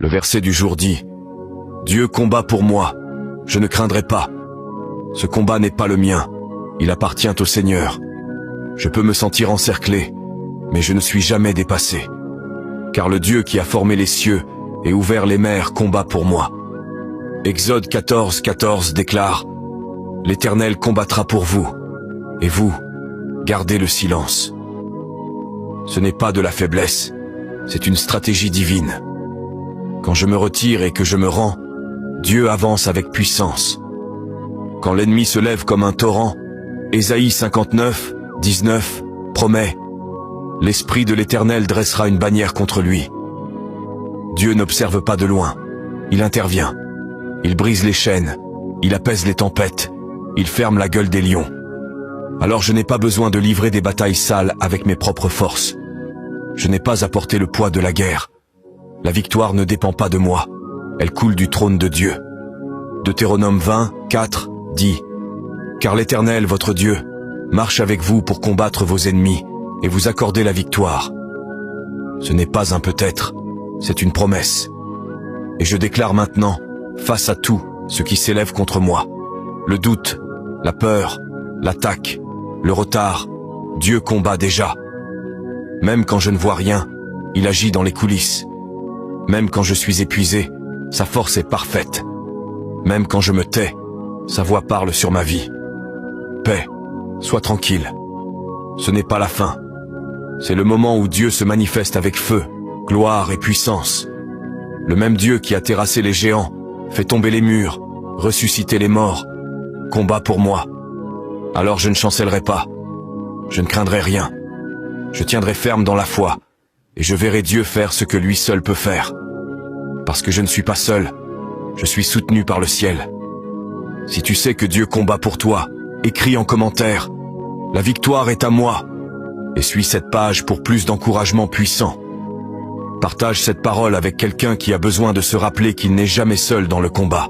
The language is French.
Le verset du jour dit: Dieu combat pour moi, je ne craindrai pas. Ce combat n'est pas le mien, il appartient au Seigneur. Je peux me sentir encerclé, mais je ne suis jamais dépassé. Car le Dieu qui a formé les cieux et ouvert les mers combat pour moi. Exode 14, 14 déclare: L'Éternel combattra pour vous, et vous, gardez le silence. Ce n'est pas de la faiblesse, c'est une stratégie divine. Quand je me retire et que je me rends, Dieu avance avec puissance. Quand l'ennemi se lève comme un torrent, Ésaïe 59, 19 promet: L'Esprit de l'Éternel dressera une bannière contre lui. Dieu n'observe pas de loin, il intervient. Il brise les chaînes, il apaise les tempêtes, il ferme la gueule des lions. Alors je n'ai pas besoin de livrer des batailles sales avec mes propres forces. Je n'ai pas à porter le poids de la guerre. La victoire ne dépend pas de moi, elle coule du trône de Dieu. Deutéronome 20, 4 dit: Car l'Éternel, votre Dieu, marche avec vous pour combattre vos ennemis et vous accorder la victoire. Ce n'est pas un peut-être, c'est une promesse. Et je déclare maintenant, face à tout ce qui s'élève contre moi, le doute, la peur, l'attaque, le retard, Dieu combat déjà. Même quand je ne vois rien, il agit dans les coulisses. Même quand je suis épuisé, sa force est parfaite. Même quand je me tais, sa voix parle sur ma vie. Paix, sois tranquille. Ce n'est pas la fin. C'est le moment où Dieu se manifeste avec feu, gloire et puissance. Le même Dieu qui a terrassé les géants, fait tomber les murs, ressuscité les morts, combat pour moi. Alors je ne chancellerai pas. Je ne craindrai rien. Je tiendrai ferme dans la foi, et je verrai Dieu faire ce que lui seul peut faire. Parce que je ne suis pas seul, je suis soutenu par le ciel. Si tu sais que Dieu combat pour toi, écris en commentaire: La victoire est à moi. Et suis cette page pour plus d'encouragement puissant. Partage cette parole avec quelqu'un qui a besoin de se rappeler qu'il n'est jamais seul dans le combat.